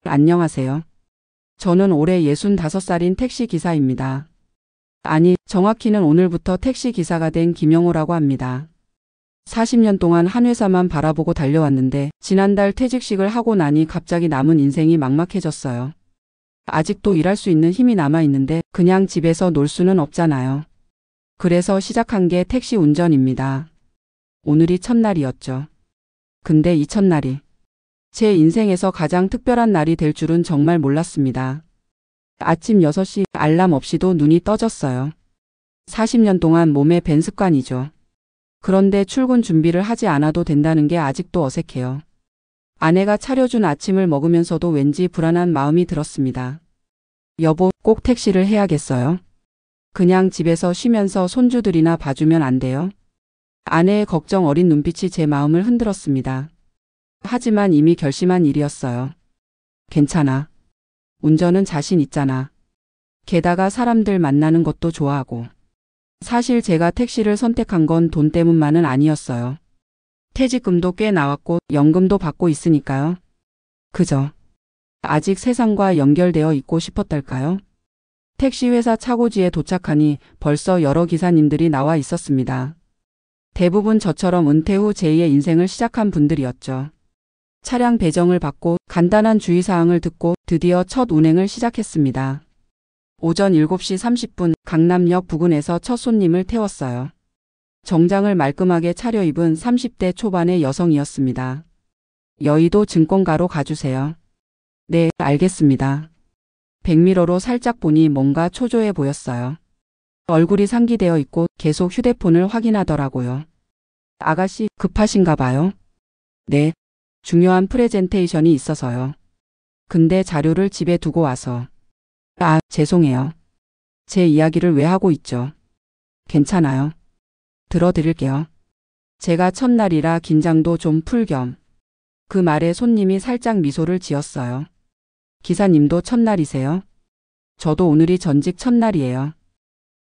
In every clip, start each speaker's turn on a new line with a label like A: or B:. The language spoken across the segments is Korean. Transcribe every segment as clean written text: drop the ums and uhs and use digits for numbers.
A: 안녕하세요. 저는 올해 65살인 택시 기사입니다. 아니, 정확히는 오늘부터 택시 기사가 된 김영호라고 합니다. 40년 동안 한 회사만 바라보고 달려왔는데 지난달 퇴직식을 하고 나니 갑자기 남은 인생이 막막해졌어요. 아직도 일할 수 있는 힘이 남아있는데 그냥 집에서 놀 수는 없잖아요. 그래서 시작한 게 택시 운전입니다. 오늘이 첫날이었죠. 근데 이 첫날이 제 인생에서 가장 특별한 날이 될 줄은 정말 몰랐습니다. 아침 6시 알람 없이도 눈이 떠졌어요. 40년 동안 몸에 밴 습관이죠. 그런데 출근 준비를 하지 않아도 된다는 게 아직도 어색해요. 아내가 차려준 아침을 먹으면서도 왠지 불안한 마음이 들었습니다. 여보, 꼭 택시를 해야겠어요? 그냥 집에서 쉬면서 손주들이나 봐주면 안 돼요? 아내의 걱정 어린 눈빛이 제 마음을 흔들었습니다. 하지만 이미 결심한 일이었어요. 괜찮아. 운전은 자신 있잖아. 게다가 사람들 만나는 것도 좋아하고. 사실 제가 택시를 선택한 건 돈 때문만은 아니었어요. 퇴직금도 꽤 나왔고 연금도 받고 있으니까요. 그저 아직 세상과 연결되어 있고 싶었달까요? 택시 회사 차고지에 도착하니 벌써 여러 기사님들이 나와 있었습니다. 대부분 저처럼 은퇴 후 제2의 인생을 시작한 분들이었죠. 차량 배정을 받고 간단한 주의사항을 듣고 드디어 첫 운행을 시작했습니다. 오전 7시 30분 강남역 부근에서 첫 손님을 태웠어요. 정장을 말끔하게 차려입은 30대 초반의 여성이었습니다. 여의도 증권가로 가주세요. 네, 알겠습니다. 백미러로 살짝 보니 뭔가 초조해 보였어요. 얼굴이 상기되어 있고 계속 휴대폰을 확인하더라고요. 아가씨, 급하신가 봐요? 네, 중요한 프레젠테이션이 있어서요. 근데 자료를 집에 두고 와서. 아, 죄송해요. 제 이야기를 왜 하고 있죠? 괜찮아요. 들어드릴게요. 제가 첫날이라 긴장도 좀 풀 겸. 그 말에 손님이 살짝 미소를 지었어요. 기사님도 첫날이세요? 저도 오늘이 전직 첫날이에요.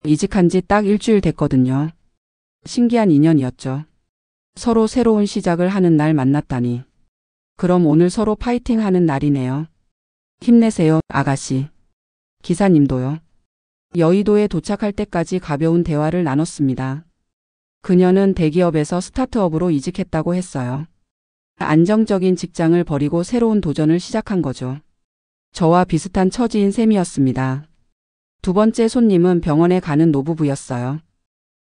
A: 이직한 지 딱 일주일 됐거든요. 신기한 인연이었죠. 서로 새로운 시작을 하는 날 만났다니. 그럼 오늘 서로 파이팅 하는 날이네요. 힘내세요, 아가씨. 기사님도요. 여의도에 도착할 때까지 가벼운 대화를 나눴습니다. 그녀는 대기업에서 스타트업으로 이직했다고 했어요. 안정적인 직장을 버리고 새로운 도전을 시작한 거죠. 저와 비슷한 처지인 셈이었습니다. 두 번째 손님은 병원에 가는 노부부였어요.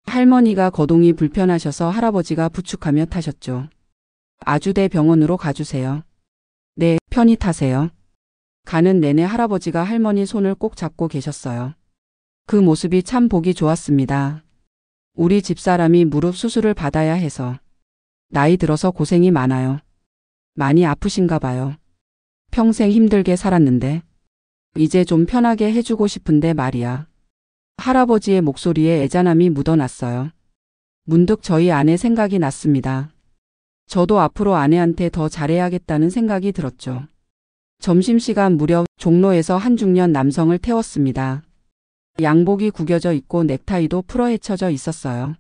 A: 할머니가 거동이 불편하셔서 할아버지가 부축하며 타셨죠. 아주대 병원으로 가주세요. 네, 편히 타세요. 가는 내내 할아버지가 할머니 손을 꼭 잡고 계셨어요. 그 모습이 참 보기 좋았습니다. 우리 집사람이 무릎 수술을 받아야 해서. 나이 들어서 고생이 많아요. 많이 아프신가 봐요. 평생 힘들게 살았는데. 이제 좀 편하게 해주고 싶은데 말이야. 할아버지의 목소리에 애잔함이 묻어났어요. 문득 저희 아내 생각이 났습니다. 저도 앞으로 아내한테 더 잘해야겠다는 생각이 들었죠. 점심시간 무렵 종로에서 한 중년 남성을 태웠습니다. 양복이 구겨져 있고 넥타이도 풀어헤쳐져 있었어요.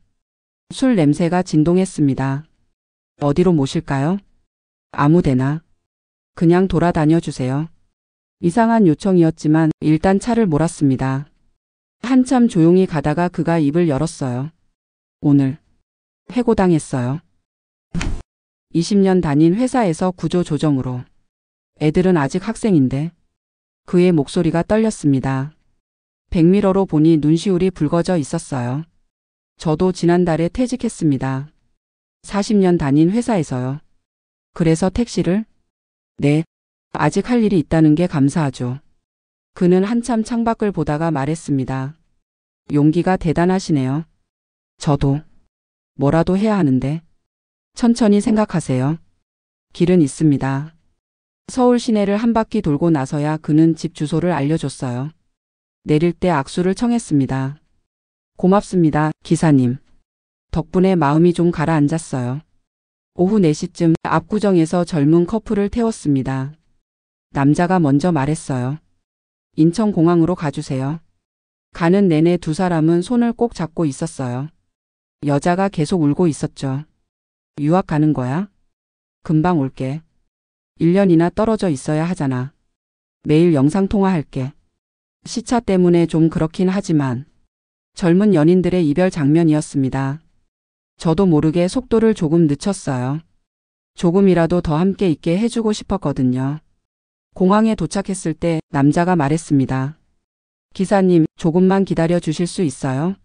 A: 술 냄새가 진동했습니다. 어디로 모실까요? 아무데나. 그냥 돌아다녀 주세요. 이상한 요청이었지만 일단 차를 몰았습니다. 한참 조용히 가다가 그가 입을 열었어요. 오늘 해고당했어요. 20년 다닌 회사에서 구조조정으로. 애들은 아직 학생인데. 그의 목소리가 떨렸습니다. 백미러로 보니 눈시울이 붉어져 있었어요. 저도 지난달에 퇴직했습니다. 40년 다닌 회사에서요. 그래서 택시를? 네. 아직 할 일이 있다는 게 감사하죠. 그는 한참 창밖을 보다가 말했습니다. 용기가 대단하시네요. 저도 뭐라도 해야 하는데. 천천히 생각하세요. 길은 있습니다. 서울 시내를 한 바퀴 돌고 나서야 그는 집 주소를 알려줬어요. 내릴 때 악수를 청했습니다. 고맙습니다, 기사님. 덕분에 마음이 좀 가라앉았어요. 오후 4시쯤 압구정에서 젊은 커플을 태웠습니다. 남자가 먼저 말했어요. 인천공항으로 가주세요. 가는 내내 두 사람은 손을 꼭 잡고 있었어요. 여자가 계속 울고 있었죠. 유학 가는 거야? 금방 올게. 1년이나 떨어져 있어야 하잖아. 매일 영상통화할게. 시차 때문에 좀 그렇긴 하지만 젊은 연인들의 이별 장면이었습니다. 저도 모르게 속도를 조금 늦췄어요. 조금이라도 더 함께 있게 해주고 싶었거든요. 공항에 도착했을 때 남자가 말했습니다. 기사님, 조금만 기다려 주실 수 있어요?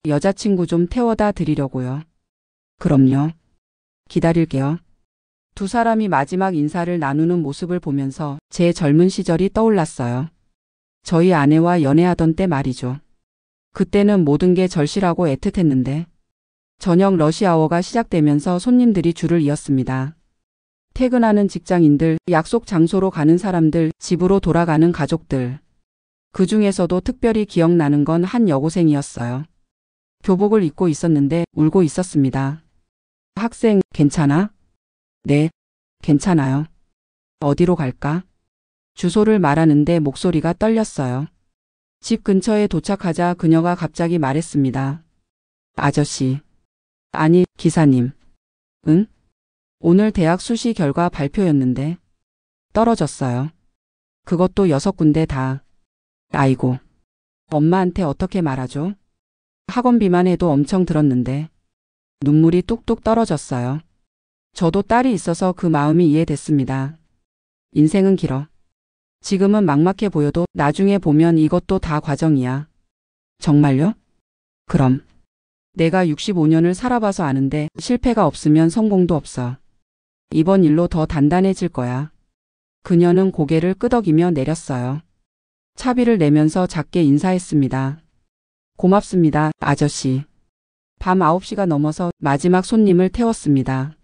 A: 여자친구 좀 태워다 드리려고요. 그럼요. 기다릴게요. 두 사람이 마지막 인사를 나누는 모습을 보면서 제 젊은 시절이 떠올랐어요. 저희 아내와 연애하던 때 말이죠. 그때는 모든 게 절실하고 애틋했는데 저녁 러시아워가 시작되면서 손님들이 줄을 이었습니다. 퇴근하는 직장인들, 약속 장소로 가는 사람들, 집으로 돌아가는 가족들. 그 중에서도 특별히 기억나는 건 한 여고생이었어요. 교복을 입고 있었는데 울고 있었습니다. 학생, 괜찮아? 네, 괜찮아요. 어디로 갈까? 주소를 말하는데 목소리가 떨렸어요. 집 근처에 도착하자 그녀가 갑자기 말했습니다. 아저씨. 아니, 기사님. 응? 오늘 대학 수시 결과 발표였는데 떨어졌어요. 그것도 6군데 다. 아이고. 엄마한테 어떻게 말하죠? 학원비만 해도 엄청 들었는데. 눈물이 뚝뚝 떨어졌어요. 저도 딸이 있어서 그 마음이 이해됐습니다. 인생은 길어. 지금은 막막해 보여도 나중에 보면 이것도 다 과정이야. 정말요? 그럼. 내가 65년을 살아봐서 아는데 실패가 없으면 성공도 없어. 이번 일로 더 단단해질 거야. 그녀는 고개를 끄덕이며 내렸어요. 차비를 내면서 작게 인사했습니다. 고맙습니다, 아저씨. 밤 9시가 넘어서 마지막 손님을 태웠습니다.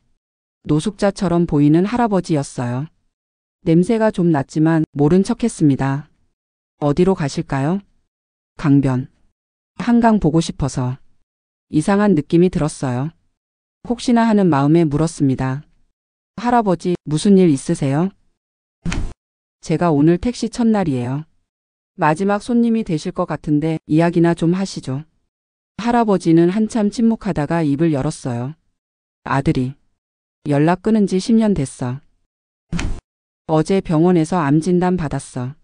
A: 노숙자처럼 보이는 할아버지였어요. 냄새가 좀 났지만 모른 척했습니다. 어디로 가실까요? 강변. 한강 보고 싶어서. 이상한 느낌이 들었어요. 혹시나 하는 마음에 물었습니다. 할아버지, 무슨 일 있으세요? 제가 오늘 택시 첫날이에요. 마지막 손님이 되실 것 같은데 이야기나 좀 하시죠. 할아버지는 한참 침묵하다가 입을 열었어요. 아들이. 연락 끊은 지 10년 됐어. 어제 병원에서 암 진단 받았어.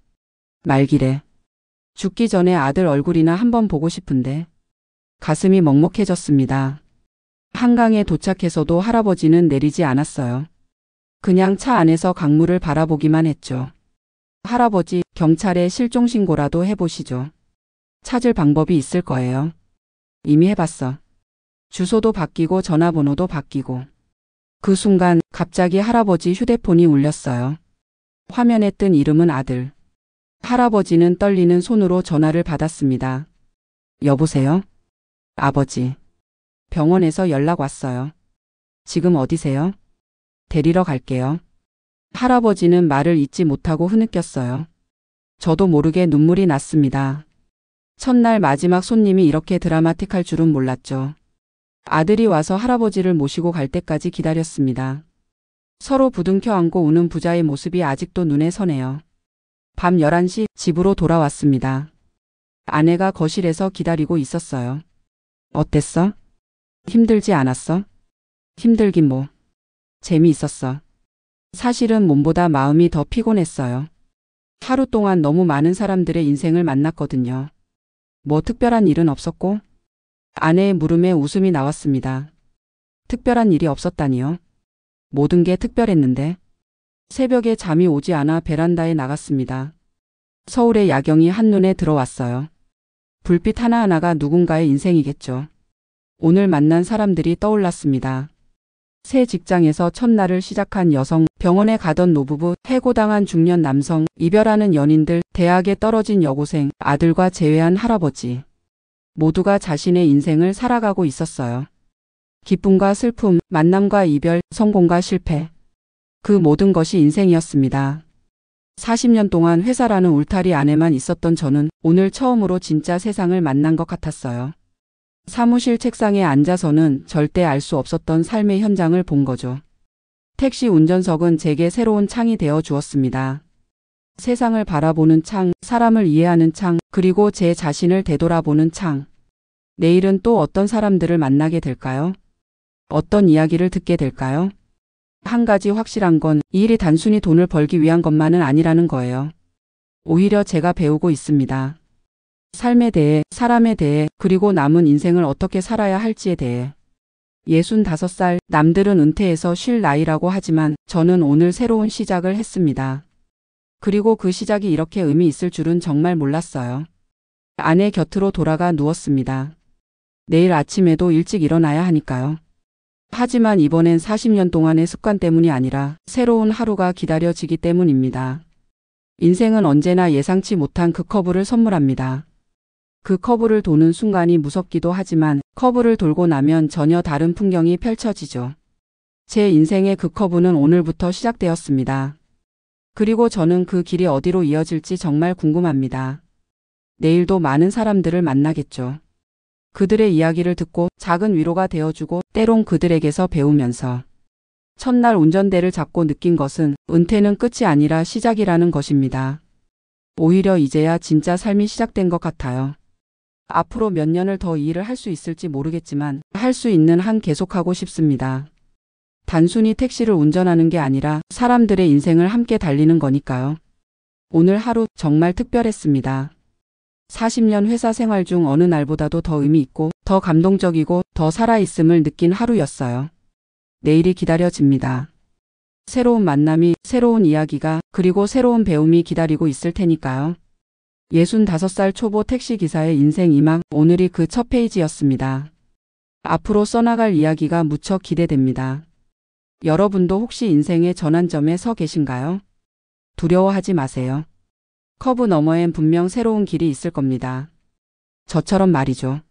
A: 말기래. 죽기 전에 아들 얼굴이나 한번 보고 싶은데. 가슴이 먹먹해졌습니다. 한강에 도착해서도 할아버지는 내리지 않았어요. 그냥 차 안에서 강물을 바라보기만 했죠. 할아버지, 경찰에 실종신고라도 해보시죠. 찾을 방법이 있을 거예요. 이미 해봤어. 주소도 바뀌고 전화번호도 바뀌고. 그 순간 갑자기 할아버지 휴대폰이 울렸어요. 화면에 뜬 이름은 아들. 할아버지는 떨리는 손으로 전화를 받았습니다. 여보세요? 아버지. 병원에서 연락 왔어요. 지금 어디세요? 데리러 갈게요. 할아버지는 말을 잇지 못하고 흐느꼈어요. 저도 모르게 눈물이 났습니다. 첫날 마지막 손님이 이렇게 드라마틱할 줄은 몰랐죠. 아들이 와서 할아버지를 모시고 갈 때까지 기다렸습니다. 서로 부둥켜 안고 우는 부자의 모습이 아직도 눈에 선해요. 밤 11시 집으로 돌아왔습니다. 아내가 거실에서 기다리고 있었어요. 어땠어? 힘들지 않았어? 힘들긴 뭐. 재미있었어. 사실은 몸보다 마음이 더 피곤했어요. 하루 동안 너무 많은 사람들의 인생을 만났거든요. 뭐 특별한 일은 없었고? 아내의 물음에 웃음이 나왔습니다. 특별한 일이 없었다니요? 모든 게 특별했는데. 새벽에 잠이 오지 않아 베란다에 나갔습니다. 서울의 야경이 한눈에 들어왔어요. 불빛 하나하나가 누군가의 인생이겠죠. 오늘 만난 사람들이 떠올랐습니다. 새 직장에서 첫날을 시작한 여성, 병원에 가던 노부부, 해고당한 중년 남성, 이별하는 연인들, 대학에 떨어진 여고생, 아들과 재회한 할아버지. 모두가 자신의 인생을 살아가고 있었어요. 기쁨과 슬픔, 만남과 이별, 성공과 실패. 그 모든 것이 인생이었습니다. 40년 동안 회사라는 울타리 안에만 있었던 저는 오늘 처음으로 진짜 세상을 만난 것 같았어요. 사무실 책상에 앉아서는 절대 알 수 없었던 삶의 현장을 본 거죠. 택시 운전석은 제게 새로운 창이 되어 주었습니다. 세상을 바라보는 창, 사람을 이해하는 창, 그리고 제 자신을 되돌아보는 창. 내일은 또 어떤 사람들을 만나게 될까요? 어떤 이야기를 듣게 될까요? 한 가지 확실한 건 이 일이 단순히 돈을 벌기 위한 것만은 아니라는 거예요. 오히려 제가 배우고 있습니다. 삶에 대해, 사람에 대해, 그리고 남은 인생을 어떻게 살아야 할지에 대해. 65살, 남들은 은퇴해서 쉴 나이라고 하지만 저는 오늘 새로운 시작을 했습니다. 그리고 그 시작이 이렇게 의미 있을 줄은 정말 몰랐어요. 아내 곁으로 돌아가 누웠습니다. 내일 아침에도 일찍 일어나야 하니까요. 하지만 이번엔 40년 동안의 습관 때문이 아니라 새로운 하루가 기다려지기 때문입니다. 인생은 언제나 예상치 못한 그 커브를 선물합니다. 그 커브를 도는 순간이 무섭기도 하지만 커브를 돌고 나면 전혀 다른 풍경이 펼쳐지죠. 제 인생의 그 커브는 오늘부터 시작되었습니다. 그리고 저는 그 길이 어디로 이어질지 정말 궁금합니다. 내일도 많은 사람들을 만나겠죠. 그들의 이야기를 듣고 작은 위로가 되어주고 때론 그들에게서 배우면서 첫날 운전대를 잡고 느낀 것은 은퇴는 끝이 아니라 시작이라는 것입니다. 오히려 이제야 진짜 삶이 시작된 것 같아요. 앞으로 몇 년을 더 이 일을 할 수 있을지 모르겠지만 할 수 있는 한 계속하고 싶습니다. 단순히 택시를 운전하는 게 아니라 사람들의 인생을 함께 달리는 거니까요. 오늘 하루 정말 특별했습니다. 40년 회사 생활 중 어느 날보다도 더 의미 있고 더 감동적이고 더 살아있음을 느낀 하루였어요. 내일이 기다려집니다. 새로운 만남이, 새로운 이야기가, 그리고 새로운 배움이 기다리고 있을 테니까요. 65살 초보 택시기사의 인생 2막, 오늘이 그 첫 페이지였습니다. 앞으로 써나갈 이야기가 무척 기대됩니다. 여러분도 혹시 인생의 전환점에 서 계신가요? 두려워하지 마세요. 커브 너머엔 분명 새로운 길이 있을 겁니다. 저처럼 말이죠.